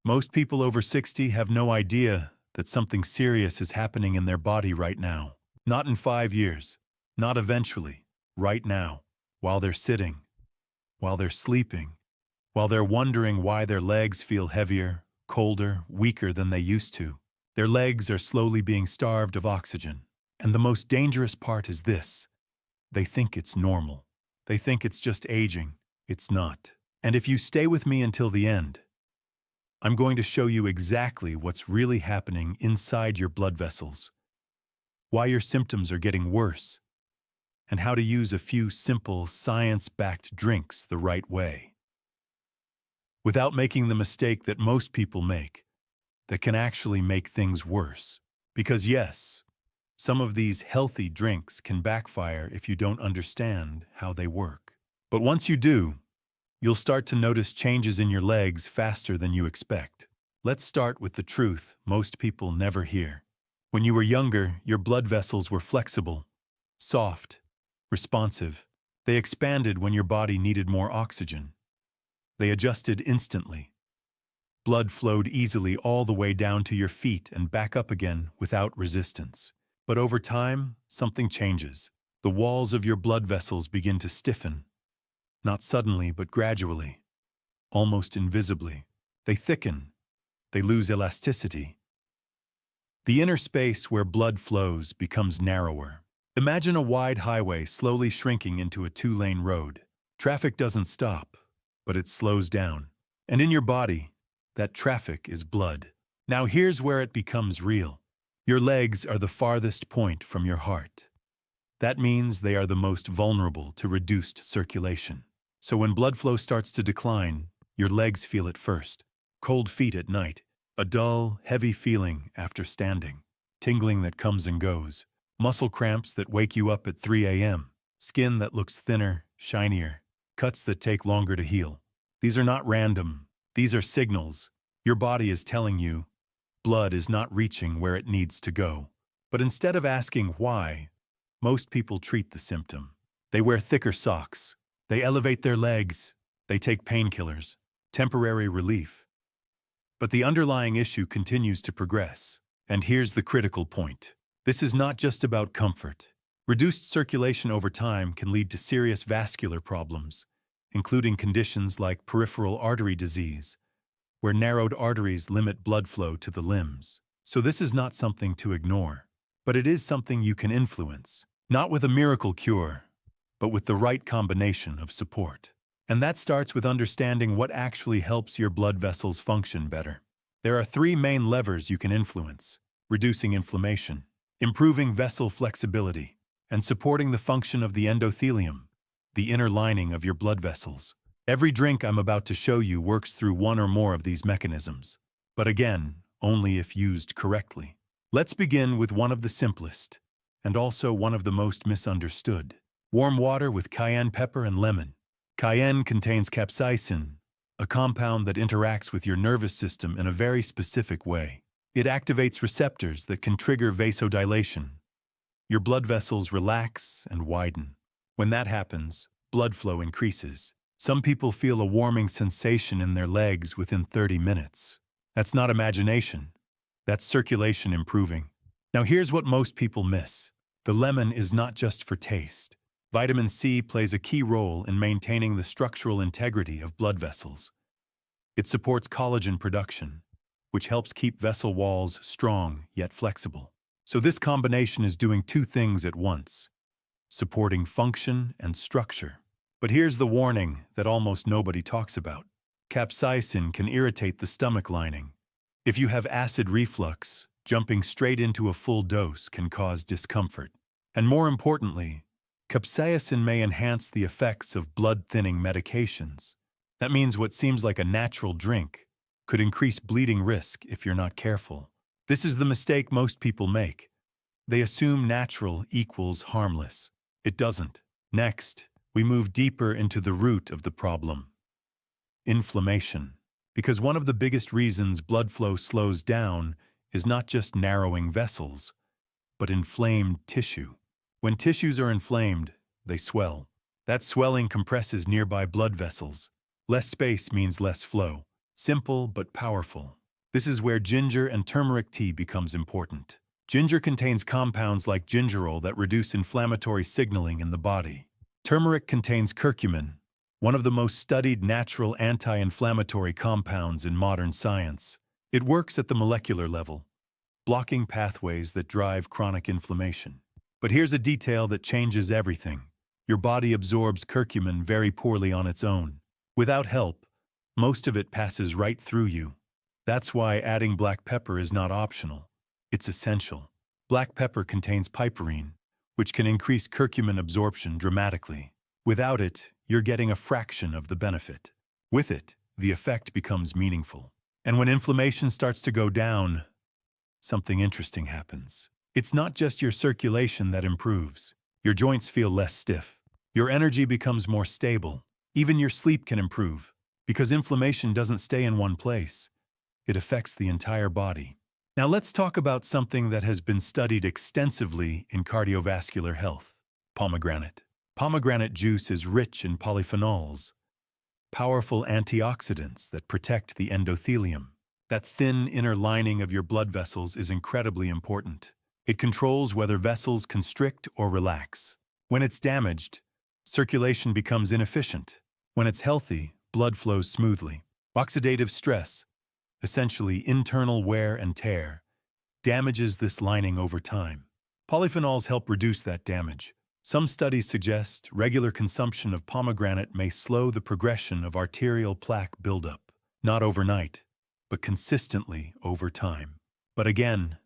Most people over 60 have no idea that something serious is happening in their body right now. Not in 5 years, not eventually, right now, while they're sitting, while they're sleeping, while they're wondering why their legs feel heavier, colder, weaker than they used to. Their legs are slowly being starved of oxygen. And the most dangerous part is this: they think it's normal. They think it's just aging. It's not. And if you stay with me until the end, I'm going to show you exactly what's really happening inside your blood vessels, why your symptoms are getting worse, and how to use a few simple, science-backed drinks the right way, without making the mistake that most people make, that can actually make things worse. Because yes, some of these healthy drinks can backfire if you don't understand how they work. But once you do, you'll start to notice changes in your legs faster than you expect. Let's start with the truth most people never hear. When you were younger, your blood vessels were flexible, soft, responsive. They expanded when your body needed more oxygen. They adjusted instantly. Blood flowed easily all the way down to your feet and back up again without resistance. But over time, something changes. The walls of your blood vessels begin to stiffen. Not suddenly, but gradually, almost invisibly. They thicken. They lose elasticity. The inner space where blood flows becomes narrower. Imagine a wide highway slowly shrinking into a two-lane road. Traffic doesn't stop, but it slows down. And in your body, that traffic is blood. Now here's where it becomes real. Your legs are the farthest point from your heart. That means they are the most vulnerable to reduced circulation. So when blood flow starts to decline, your legs feel it first. Cold feet at night, a dull, heavy feeling after standing, tingling that comes and goes, muscle cramps that wake you up at 3 a.m., skin that looks thinner, shinier, cuts that take longer to heal. These are not random. These are signals. Your body is telling you blood is not reaching where it needs to go. But instead of asking why, most people treat the symptom. They wear thicker socks. They elevate their legs. They take painkillers, temporary relief. But the underlying issue continues to progress. And here's the critical point. This is not just about comfort. Reduced circulation over time can lead to serious vascular problems, including conditions like peripheral artery disease, where narrowed arteries limit blood flow to the limbs. So this is not something to ignore, but it is something you can influence, not with a miracle cure, but with the right combination of support. And that starts with understanding what actually helps your blood vessels function better. There are 3 main levers you can influence: reducing inflammation, improving vessel flexibility, and supporting the function of the endothelium, the inner lining of your blood vessels. Every drink I'm about to show you works through one or more of these mechanisms, but again, only if used correctly. Let's begin with one of the simplest, and also one of the most misunderstood. Warm water with cayenne pepper and lemon. Cayenne contains capsaicin, a compound that interacts with your nervous system in a very specific way. It activates receptors that can trigger vasodilation. Your blood vessels relax and widen. When that happens, blood flow increases. Some people feel a warming sensation in their legs within 30 minutes. That's not imagination. That's circulation improving. Now here's what most people miss. The lemon is not just for taste. Vitamin C plays a key role in maintaining the structural integrity of blood vessels. It supports collagen production, which helps keep vessel walls strong yet flexible. So this combination is doing 2 things at once: supporting function and structure. But here's the warning that almost nobody talks about. Capsaicin can irritate the stomach lining. If you have acid reflux, jumping straight into a full dose can cause discomfort. And more importantly, capsaicin may enhance the effects of blood-thinning medications. That means what seems like a natural drink could increase bleeding risk if you're not careful. This is the mistake most people make. They assume natural equals harmless. It doesn't. Next, we move deeper into the root of the problem: inflammation. Because one of the biggest reasons blood flow slows down is not just narrowing vessels, but inflamed tissue. When tissues are inflamed, they swell. That swelling compresses nearby blood vessels. Less space means less flow. Simple but powerful. This is where ginger and turmeric tea becomes important. Ginger contains compounds like gingerol that reduce inflammatory signaling in the body. Turmeric contains curcumin, one of the most studied natural anti-inflammatory compounds in modern science. It works at the molecular level, blocking pathways that drive chronic inflammation. But here's a detail that changes everything. Your body absorbs curcumin very poorly on its own. Without help, most of it passes right through you. That's why adding black pepper is not optional. It's essential. Black pepper contains piperine, which can increase curcumin absorption dramatically. Without it, you're getting a fraction of the benefit. With it, the effect becomes meaningful. And when inflammation starts to go down, something interesting happens. It's not just your circulation that improves. Your joints feel less stiff. Your energy becomes more stable. Even your sleep can improve. Because inflammation doesn't stay in one place. It affects the entire body. Now let's talk about something that has been studied extensively in cardiovascular health: pomegranate. Pomegranate juice is rich in polyphenols, powerful antioxidants that protect the endothelium. That thin inner lining of your blood vessels is incredibly important. It controls whether vessels constrict or relax. When it's damaged, circulation becomes inefficient. When it's healthy, blood flows smoothly. Oxidative stress, essentially internal wear and tear, damages this lining over time. Polyphenols help reduce that damage. Some studies suggest regular consumption of pomegranate may slow the progression of arterial plaque buildup, not overnight, but consistently over time. But again,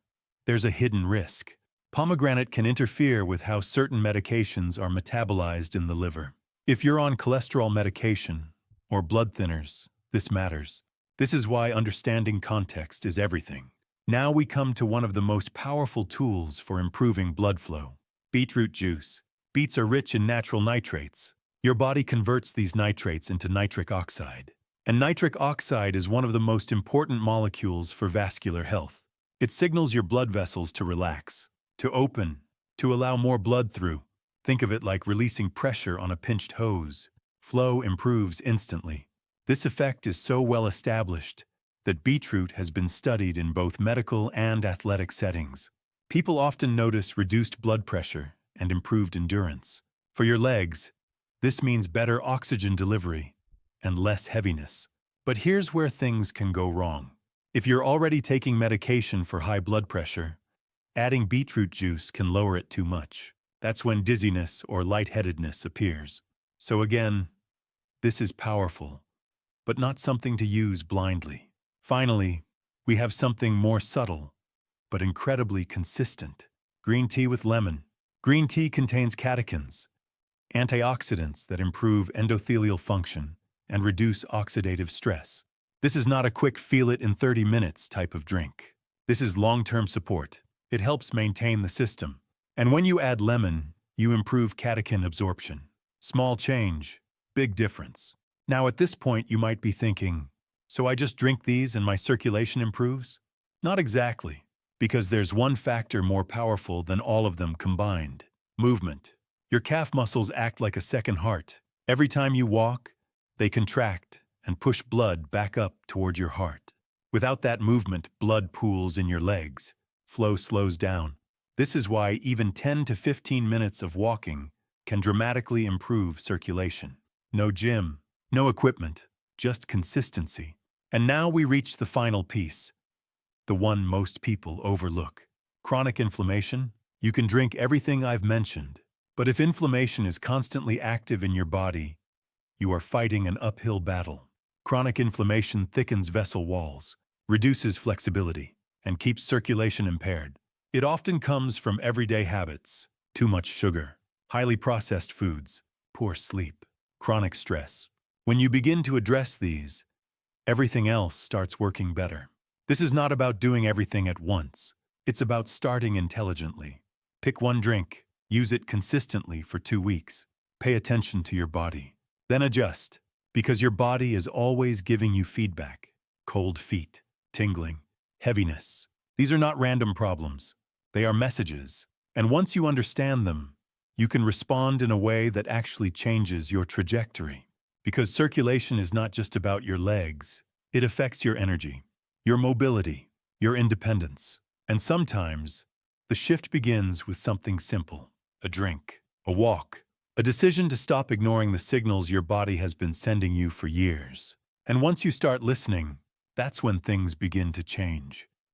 there's a hidden risk. Pomegranate can interfere with how certain medications are metabolized in the liver. If you're on cholesterol medication or blood thinners, this matters. This is why understanding context is everything. Now we come to one of the most powerful tools for improving blood flow: beetroot juice. Beets are rich in natural nitrates. Your body converts these nitrates into nitric oxide. And nitric oxide is one of the most important molecules for vascular health. It signals your blood vessels to relax, to open, to allow more blood through. Think of it like releasing pressure on a pinched hose. Flow improves instantly. This effect is so well established that beetroot has been studied in both medical and athletic settings. People often notice reduced blood pressure and improved endurance. For your legs, this means better oxygen delivery and less heaviness. But here's where things can go wrong. If you're already taking medication for high blood pressure, adding beetroot juice can lower it too much. That's when dizziness or lightheadedness appears. So again, this is powerful, but not something to use blindly. Finally, we have something more subtle, but incredibly consistent: green tea with lemon. Green tea contains catechins, antioxidants that improve endothelial function and reduce oxidative stress. This is not a quick feel-it-in-30 minutes type of drink. This is long-term support. It helps maintain the system. And when you add lemon, you improve catechin absorption. Small change, big difference. Now at this point you might be thinking, so I just drink these and my circulation improves? Not exactly, because there's one factor more powerful than all of them combined: movement. Your calf muscles act like a second heart. Every time you walk, they contract and push blood back up toward your heart. Without that movement, blood pools in your legs. Flow slows down. This is why even 10 to 15 minutes of walking can dramatically improve circulation. No gym, no equipment, just consistency. And now we reach the final piece, the one most people overlook: chronic inflammation. You can drink everything I've mentioned, but if inflammation is constantly active in your body, you are fighting an uphill battle. Chronic inflammation thickens vessel walls, reduces flexibility, and keeps circulation impaired. It often comes from everyday habits: too much sugar, highly processed foods, poor sleep, chronic stress. When you begin to address these, everything else starts working better. This is not about doing everything at once. It's about starting intelligently. Pick one drink, use it consistently for 2 weeks. Pay attention to your body. Then adjust, because your body is always giving you feedback: cold feet, tingling, heaviness. These are not random problems. They are messages. And once you understand them, you can respond in a way that actually changes your trajectory. Because circulation is not just about your legs, it affects your energy. your mobility, your independence. And sometimes, the shift begins with something simple: a drink, a walk, a decision to stop ignoring the signals your body has been sending you for years. And once you start listening, that's when things begin to change.